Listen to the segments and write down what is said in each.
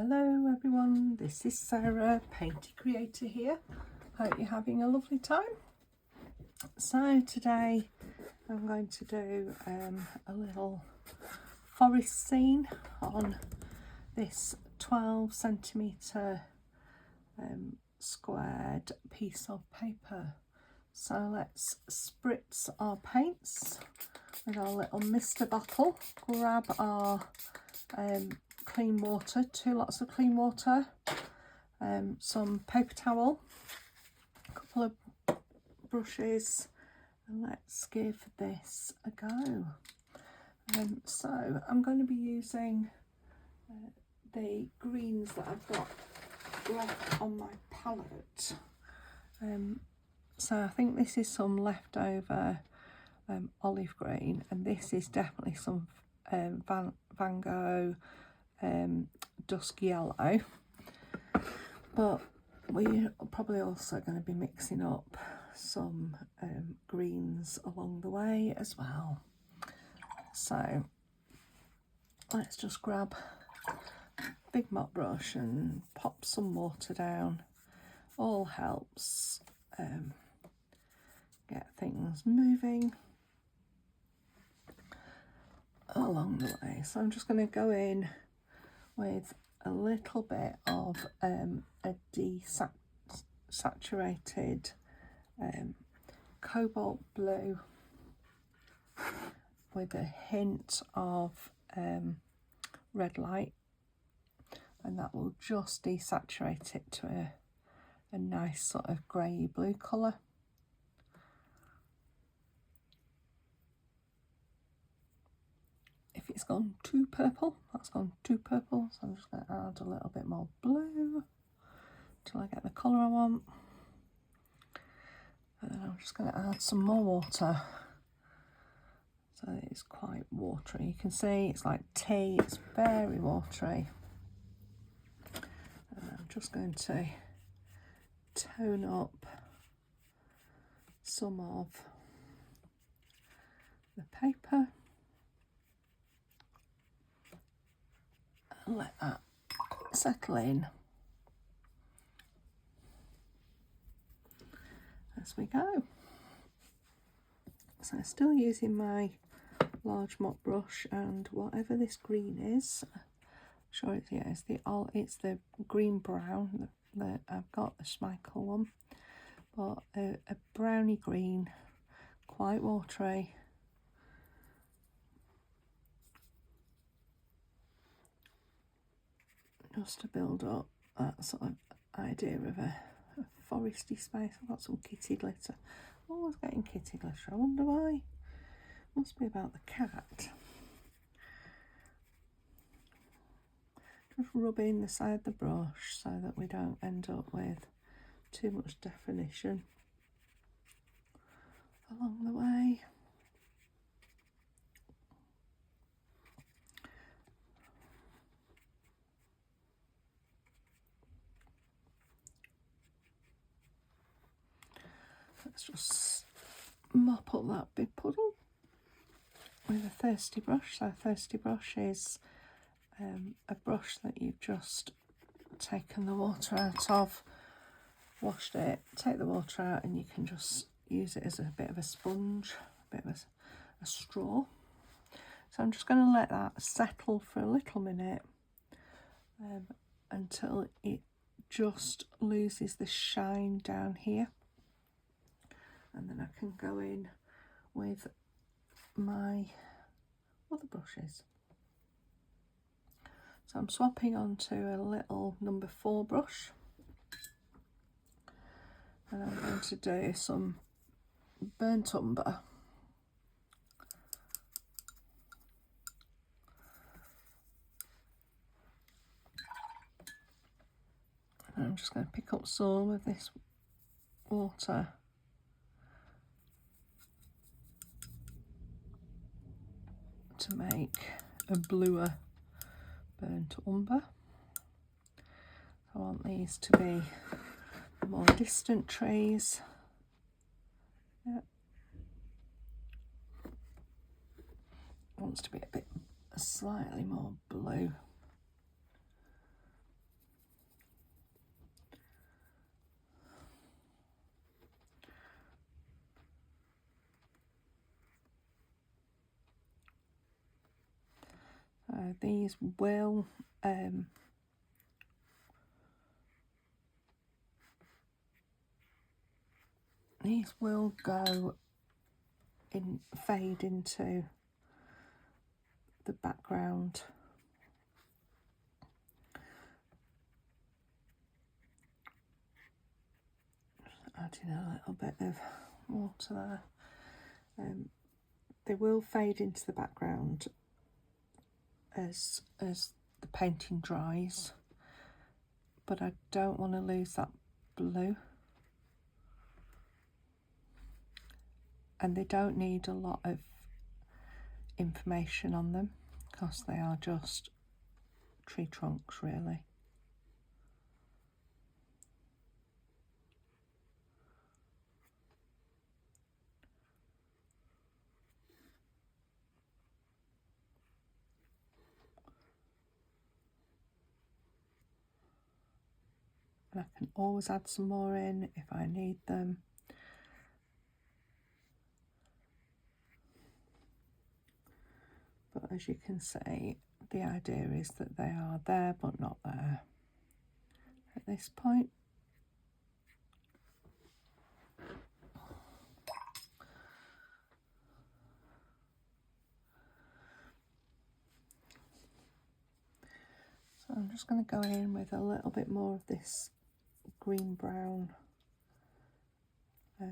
Hello everyone, this is Sarah, Painty Creator here. Hope you're having a lovely time. So today I'm going to do a little forest scene on this 12 centimetre squared piece of paper. So let's spritz our paints with our little mister bottle, grab our clean water, 2 lots of clean water, some paper towel, a couple of brushes, and let's give this a go. So I'm going to be using the greens that I've got left on my palette. So I think this is some leftover olive green, and this is definitely some Van Gogh Dusk yellow, but we're probably also going to be mixing up some greens along the way as well. So let's just grab a big mop brush and pop some water down. All helps get things moving along the way. So I'm just going to go in with a little bit of a desaturated cobalt blue with a hint of red light, and that will just desaturate it to a nice sort of grey blue colour. If it's gone too purple, that's gone too purple, so I'm just going to add a little bit more blue until I get the colour I want. And then I'm just going to add some more water, so it's quite watery. You can see it's like tea, it's very watery. And I'm just going to tone up some of the paper. Let that settle in as we go. So still using my large mop brush, and whatever this green is, I'm sure it's the green brown that I've got, the Schmincke one, but a browny green, quite watery. Just to build up that sort of idea of a foresty space. I've got some kitty glitter. Always getting kitty glitter. I wonder why. Must be about the cat. Just rubbing the side of the brush so that we don't end up with too much definition along the way. Let's just mop up that big puddle with a thirsty brush. So a thirsty brush is a brush that you've just taken the water out of, washed it, take the water out, and you can just use it as a bit of a sponge, a bit of a straw. So I'm just going to let that settle for a little minute until it just loses the shine down here. And then I can go in with my other brushes. So I'm swapping onto a little number 4 brush, and I'm going to do some burnt umber. And I'm just going to pick up some of this water to make a bluer burnt umber. I want these to be more distant trees. Yep. Wants to be a bit slightly more blue. So these will go in, fade into the background. Adding a little bit of water there. They will fade into the background as the painting dries, but I don't want to lose that blue. And they don't need a lot of information on them because they are just tree trunks, really. And I can always add some more in if I need them. But as you can see, the idea is that they are there but not there at this point. So I'm just going to go in with a little bit more of this green brown. Put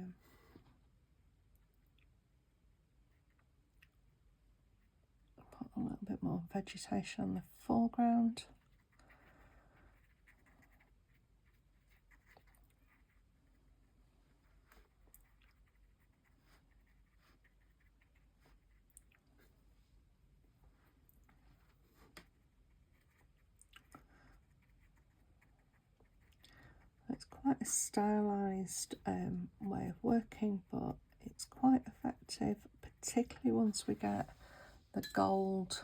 a little bit more vegetation on the foreground. It's quite a stylised way of working, but it's quite effective, particularly once we get the gold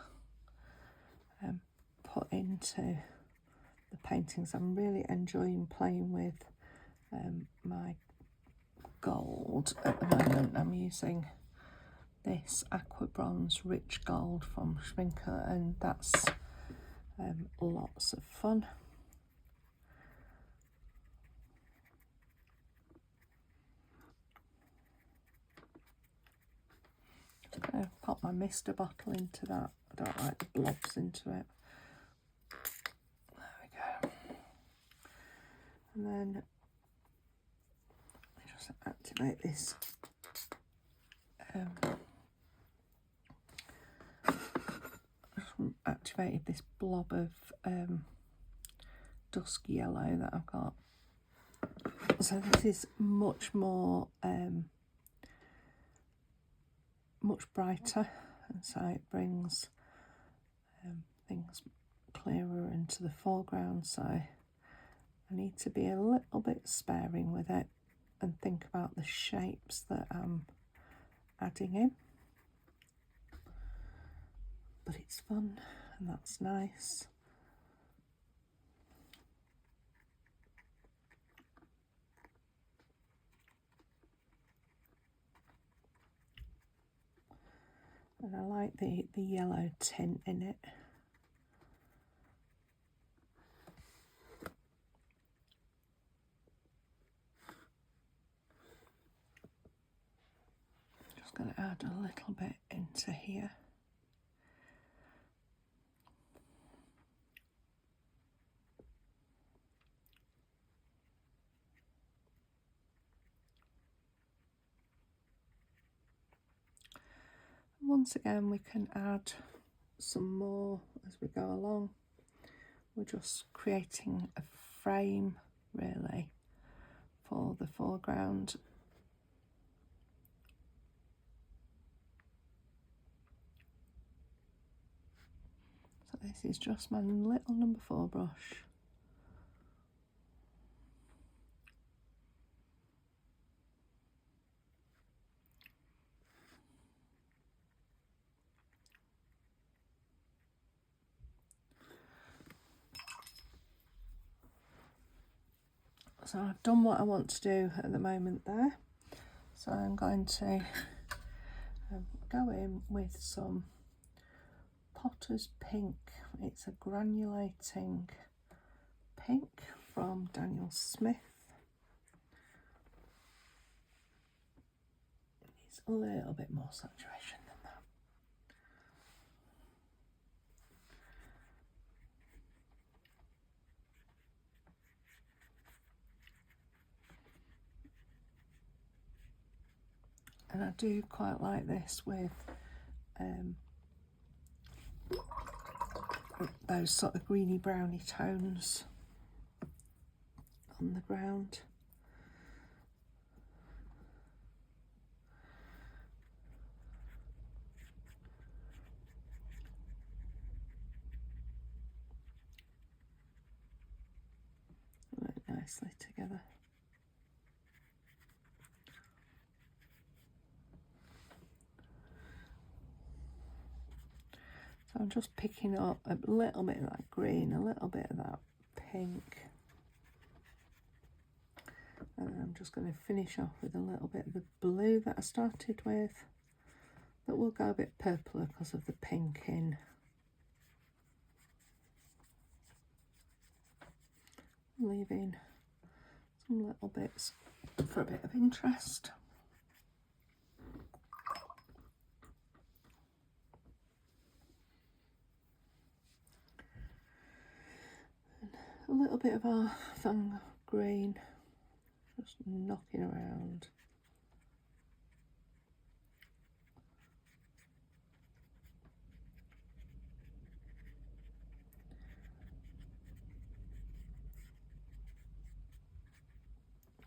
put into the paintings. I'm really enjoying playing with my gold at the moment. I'm using this Aqua Bronze Rich Gold from Schmincke, and that's lots of fun. I'm going to pop my mister bottle into that. I don't like the blobs into it. There we go. And then I just activate this activated this blob of Dusk yellow that I've got. So this is much more much brighter, and so it brings things clearer into the foreground. So I need to be a little bit sparing with it and think about the shapes that I'm adding in. But it's fun and that's nice. And I like the yellow tint in it. Just going to add a little bit into here. Once again, we can add some more as we go along. We're just creating a frame, really, for the foreground. So this is just my little number 4 brush. So I've done what I want to do at the moment there. So I'm going to go in with some Potter's Pink. It's a granulating pink from Daniel Smith. It needs a little bit more saturation than that. And I do quite like this with those sort of greeny browny tones on the ground. Work nicely together. So I'm just picking up a little bit of that green, a little bit of that pink. And I'm just going to finish off with a little bit of the blue that I started with. That will go a bit purpler because of the pink in. Leaving some little bits for a bit of interest. A little bit of our Fang green, just knocking around.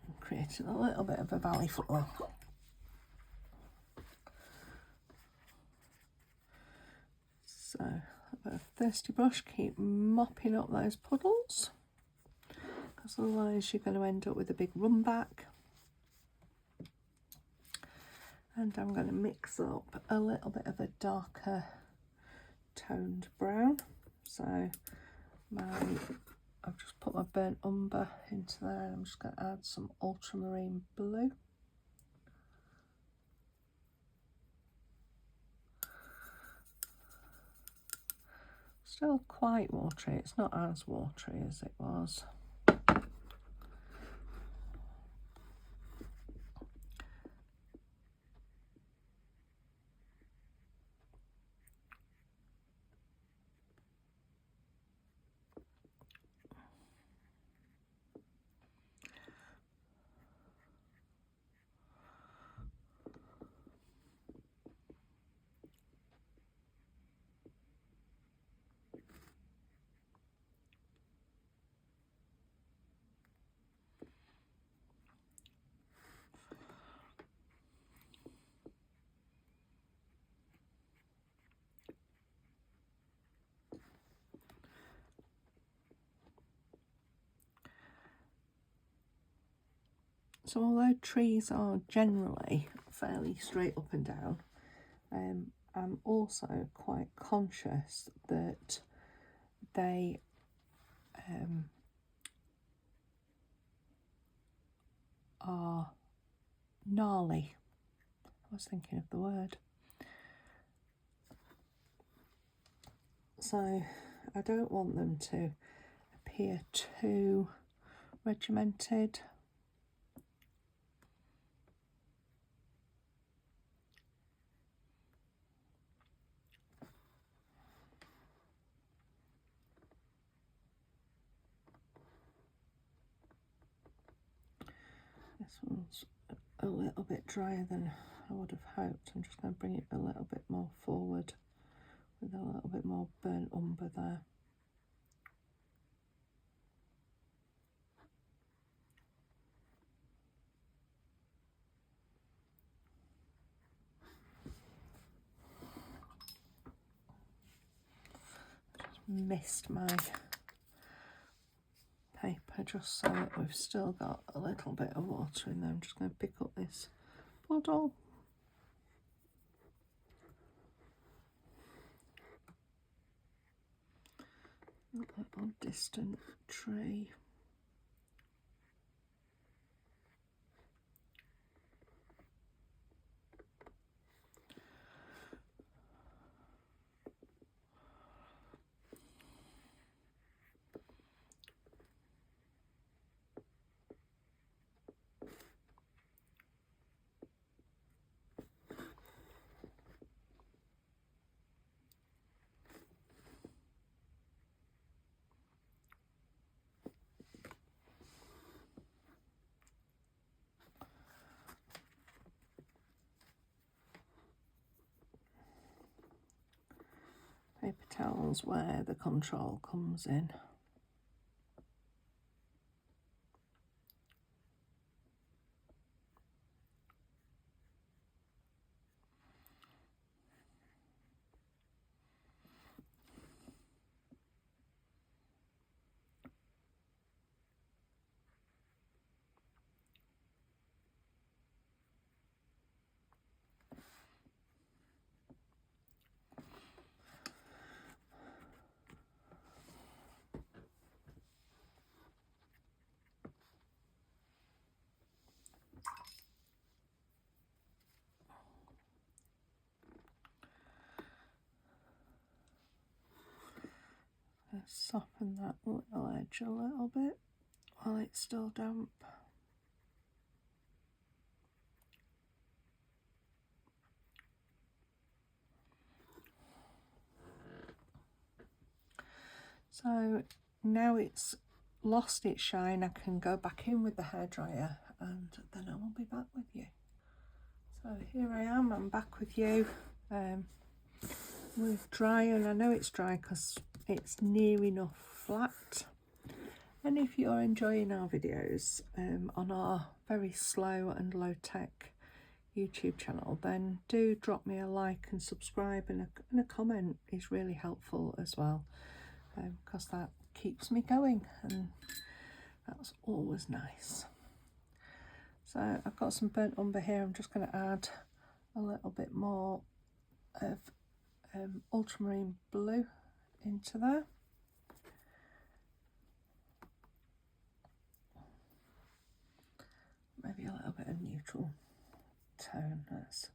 And creating a little bit of a valley floor. So, I've got a thirsty brush, keep mopping up those puddles. Because otherwise you're going to end up with a big run back. And I'm going to mix up a little bit of a darker toned brown. So I've just put my burnt umber into there. I'm just going to add some ultramarine blue. Still quite watery, it's not as watery as it was. So although trees are generally fairly straight up and down, I'm also quite conscious that they are gnarly. I was thinking of the word. So I don't want them to appear too regimented. This one's a little bit drier than I would have hoped. I'm just going to bring it a little bit more forward with a little bit more burnt umber there. Just missed my paper just so that we've still got a little bit of water in there. I'm just going to pick up this puddle. A little distant tree. details where the control comes in. Soften that little edge a little bit while it's still damp. So now it's lost its shine, I can go back in with the hairdryer and then I will be back with you. So here I am, I'm back with you with dry, and I know it's dry because it's near enough flat. And if you're enjoying our videos on our very slow and low-tech YouTube channel, then do drop me a like and subscribe, and a comment is really helpful as well, because that keeps me going and that's always nice. So I've got some burnt umber here. I'm just going to add a little bit more of ultramarine blue into there. Maybe a little bit of neutral tone. Let's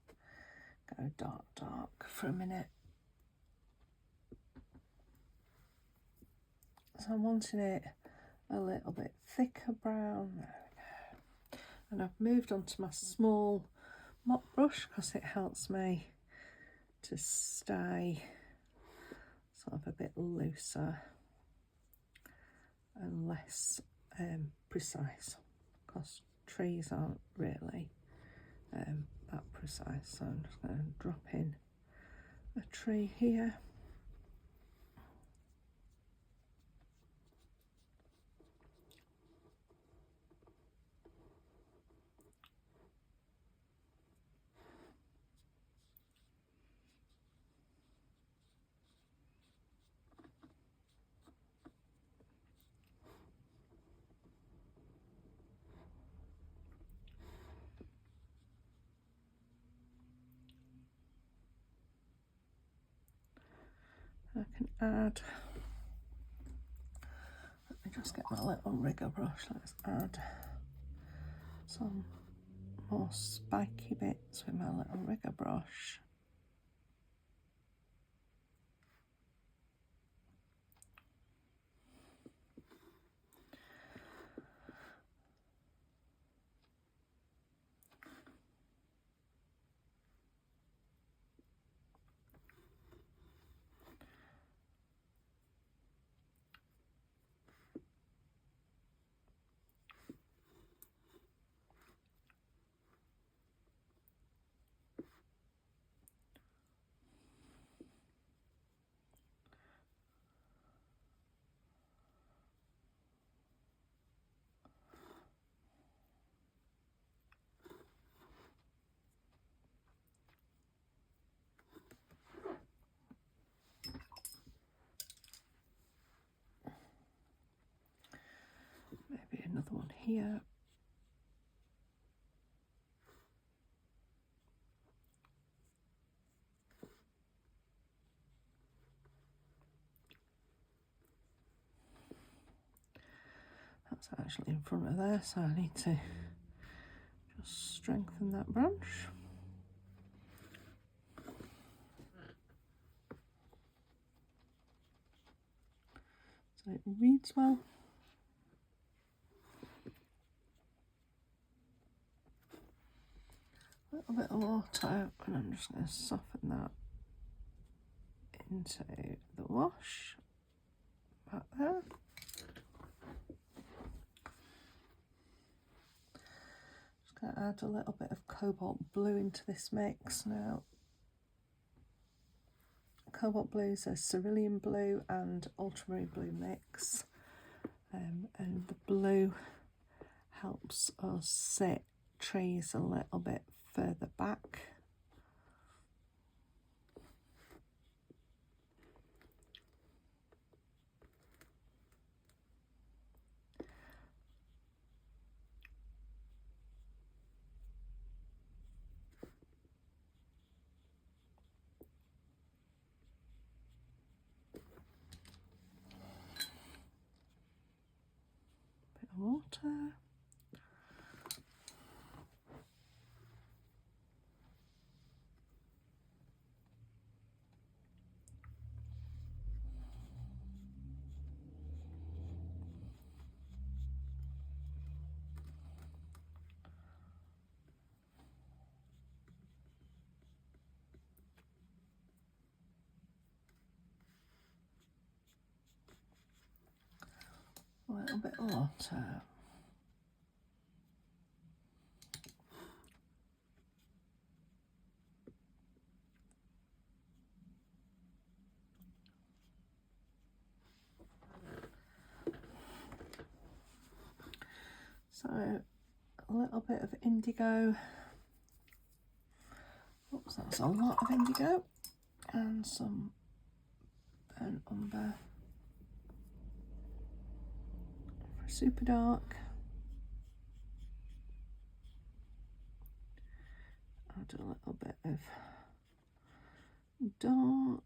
go dark for a minute. So I'm wanting it a little bit thicker brown. There we go. And I've moved on to my small mop brush because it helps me to stay sort of a bit looser and less precise, because trees aren't really that precise. So I'm just going to drop in a tree here. I can add, let me just get my little rigger brush, let's add some more spiky bits with my little rigger brush. Maybe another one here. That's actually in front of there, so I need to just strengthen that branch. So it reads well. A little bit of water, and I'm just going to soften that into the wash back there. Just going to add a little bit of cobalt blue into this mix now. cobalt blue is a cerulean blue and ultramarine blue mix, and the blue helps us sit trees a little bit further back. Bit of water. A little bit of water. So a little bit of indigo. Oops, that's a lot of indigo, and some burnt umber for super dark. I'll do a little bit of dark.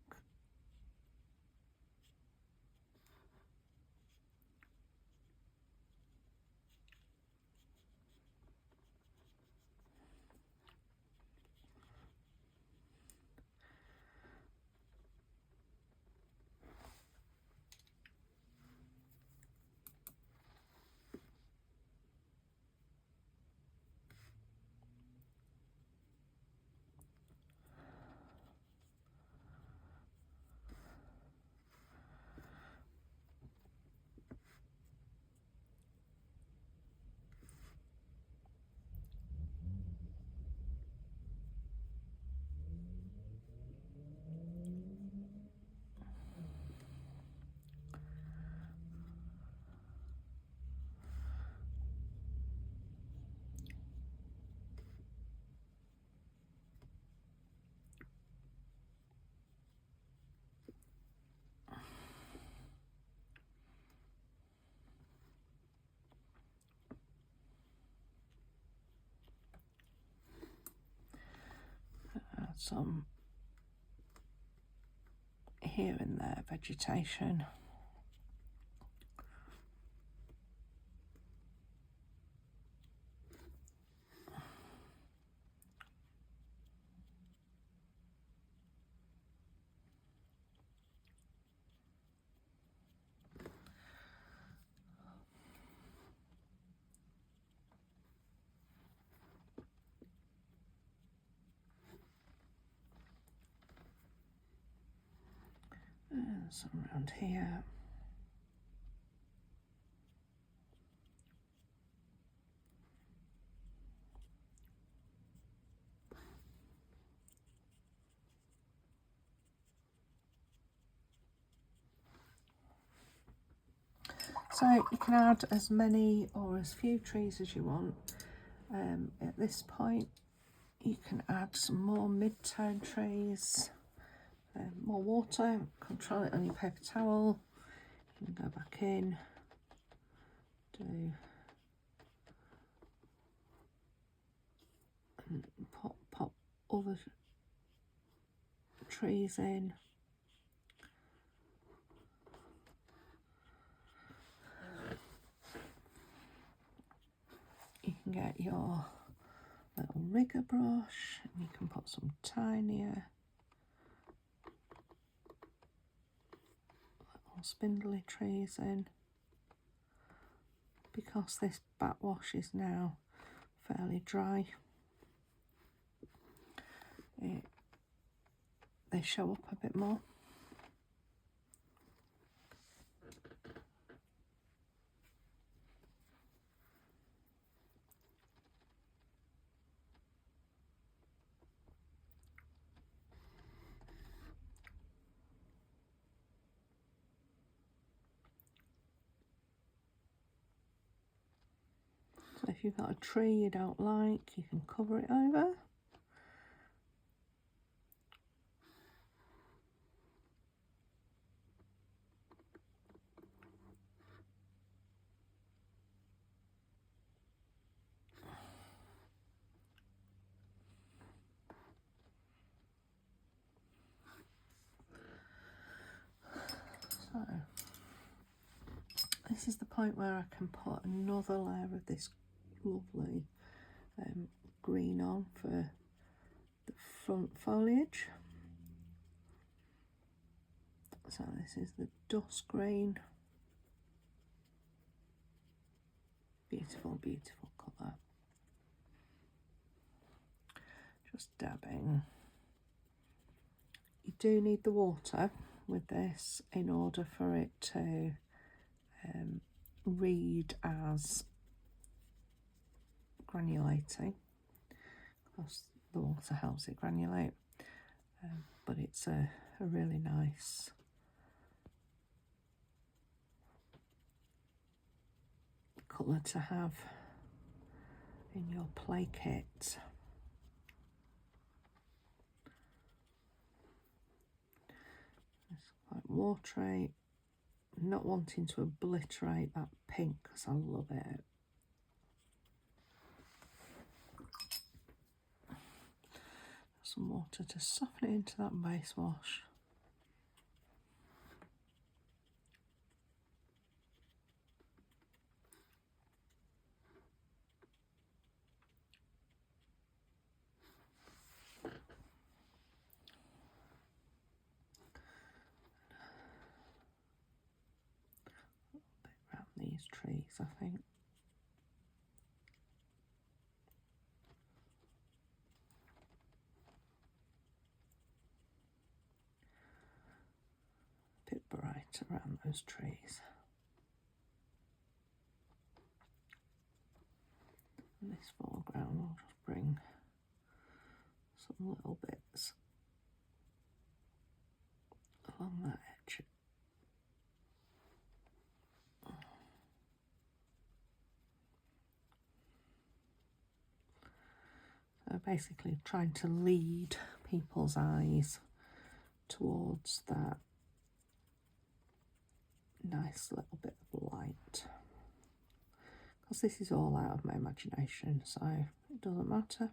Some here and there vegetation. And some around here. So you can add as many or as few trees as you want. At this point you can add some more mid-tone trees, more water, control it on your paper towel. You can go back in, do and pop other trees in. You can get your little rigger brush and you can put some tinier little spindly trees in. Because this backwash is now fairly dry, they show up a bit more. So if you've got a tree you don't like, you can cover it over. So this is the point where I can put another layer of this lovely green on for the front foliage. So this is the Dusk green. Beautiful, beautiful colour. Just dabbing. You do need the water with this in order for it to read as granulating, because the water helps it granulate, but it's a really nice colour to have in your play kit. It's quite watery, not wanting to obliterate that pink because I love it. Some water to soften it into that base wash. A bit around these trees, I think. A bit bright around those trees. And this foreground, I'll just bring some little bits along that edge. So basically trying to lead people's eyes towards that nice little bit of light. Because this is all out of my imagination, so it doesn't matter.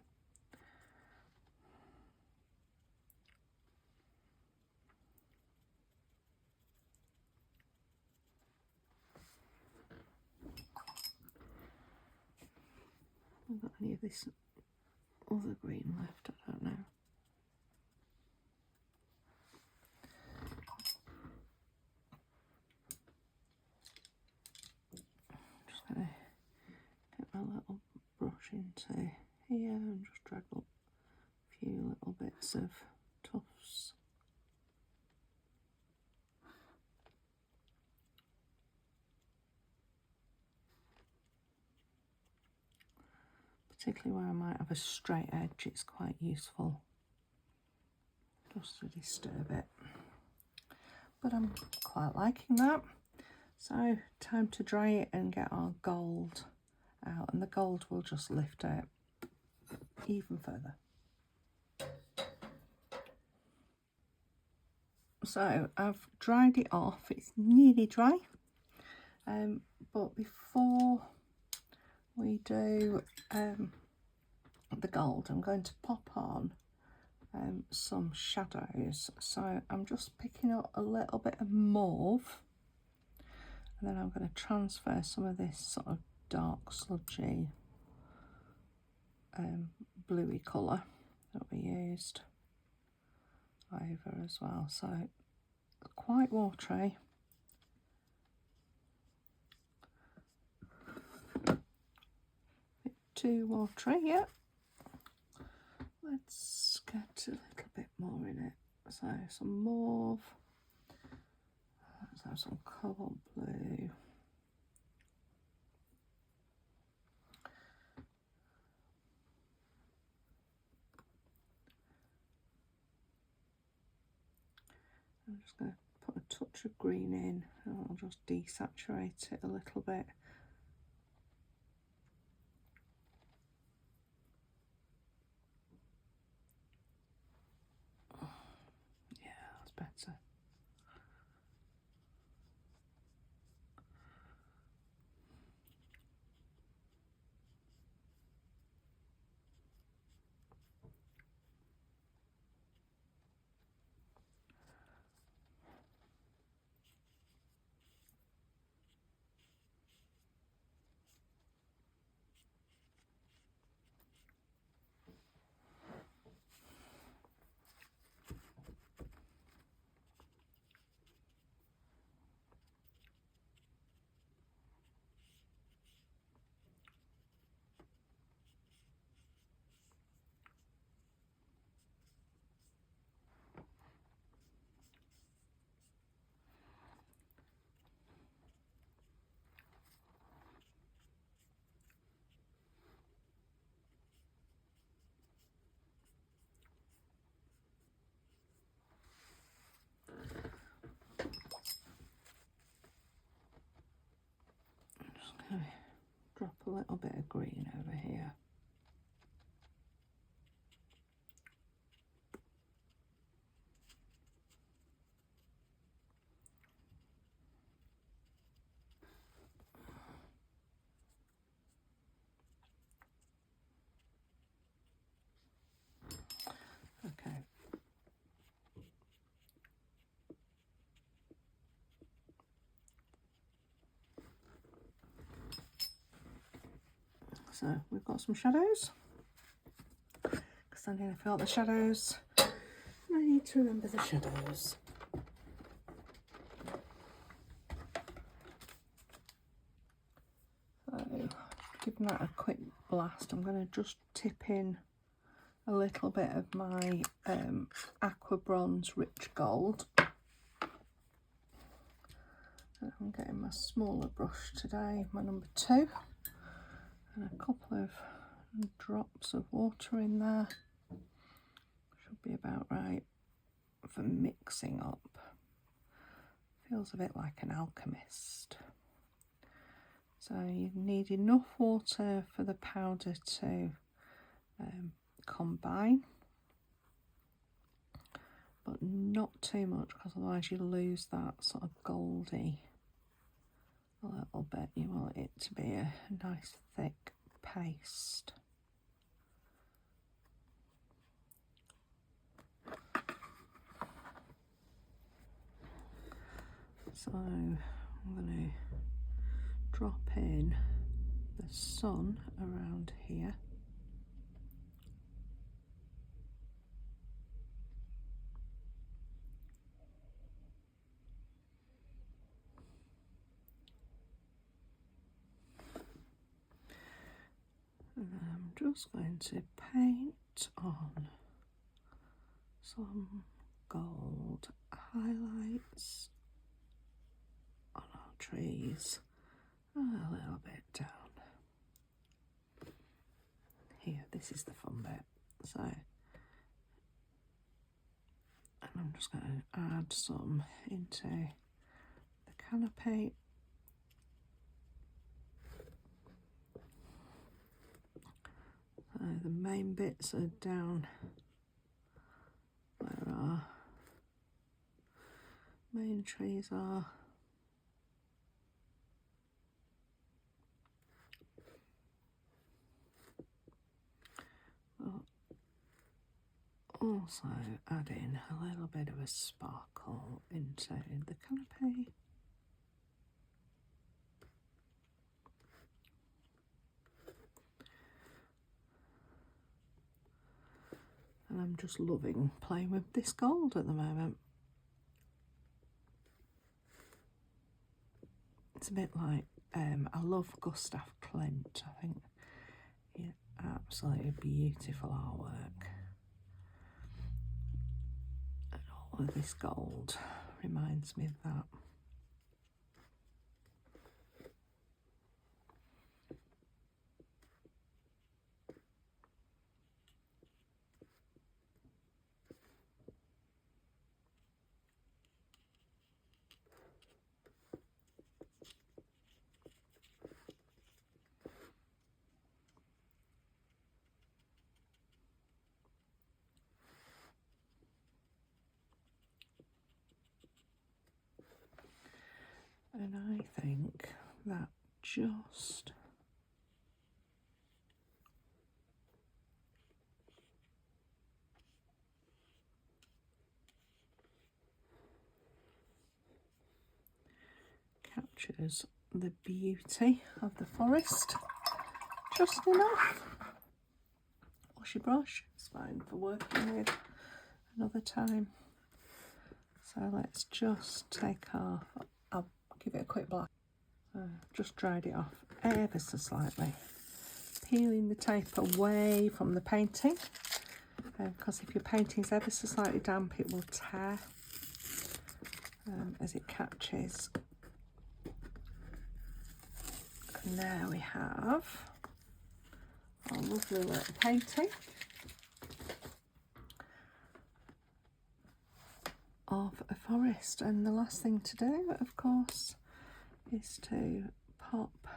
I've got any of this other green left, I don't know. I'm just going to get my little brush into here and just drag up a few little bits of tufts. Particularly where I might have a straight edge, it's quite useful just to disturb it. But I'm quite liking that. So time to dry it and get our gold out, and the gold will just lift it even further. So I've dried it off, it's nearly dry, but before we do the gold, I'm going to pop on some shadows. So I'm just picking up a little bit of mauve, and then I'm going to transfer some of this sort of dark sludgy bluey colour that we used over as well. So quite watery. Bit too watery, yeah. Let's get a little bit more in it. So some mauve. Let's have some cobalt blue. I'm just going to put a touch of green in, and I'll just desaturate it a little bit. drop a little bit of green over here. Okay. So we've got some shadows, because I need to fill out the shadows. I need to remember the shadows. So giving that a quick blast, I'm going to just tip in a little bit of my Aqua Bronze Rich Gold. I'm getting my smaller brush today, my number 2, and a couple of drops of water in there. Should be about right for mixing up. Feels a bit like an alchemist. So you need enough water for the powder to combine, but not too much, because otherwise you lose that sort of goldy a little bit. You want it to be a nice thick paste. So I'm going to drop in the sun around here. And then I'm just going to paint on some gold highlights on our trees and a little bit down here. This is the fun bit. So, and I'm just going to add some into the canopy. The main bits are down where our main trees are. But also add in a little bit of a sparkle into the canopy. And I'm just loving playing with this gold at the moment. It's a bit like, I love Gustav Klimt. I think, yeah, absolutely beautiful artwork. And all of this gold reminds me of that. And I think that just captures the beauty of the forest just enough. Wash your brush, it's fine for working with another time. So let's just take off, I'll give it a quick blast. Just dried it off ever so slightly. Peeling the tape away from the painting, because if your painting's ever so slightly damp it will tear as it catches. And there we have our lovely little painting of a forest. And the last thing to do, of course, is to pop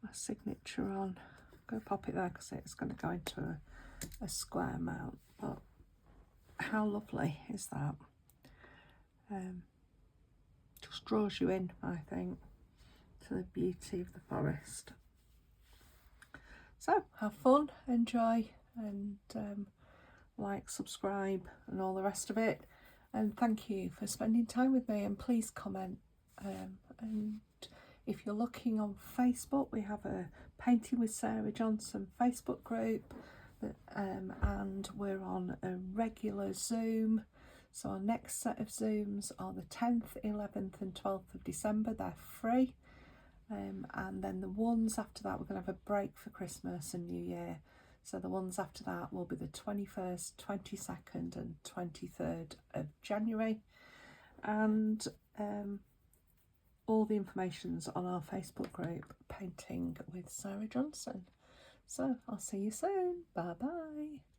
my signature on. I'm going to pop it there because it's going to go into a square mount, but how lovely is that? Just draws you in, I think, to the beauty of the forest. So have fun, enjoy, and like, subscribe and all the rest of it, and thank you for spending time with me, and please comment, and if you're looking on Facebook, we have a Painting with Sarah Johnson Facebook group, and we're on a regular Zoom. So our next set of Zooms are the 10th, 11th and 12th of December. They're free. And then the ones after that, we're going to have a break for Christmas and New Year. So the ones after that will be the 21st, 22nd and 23rd of January. And all the information's on our Facebook group, Painting with Sarah Johnson. So I'll see you soon. Bye bye.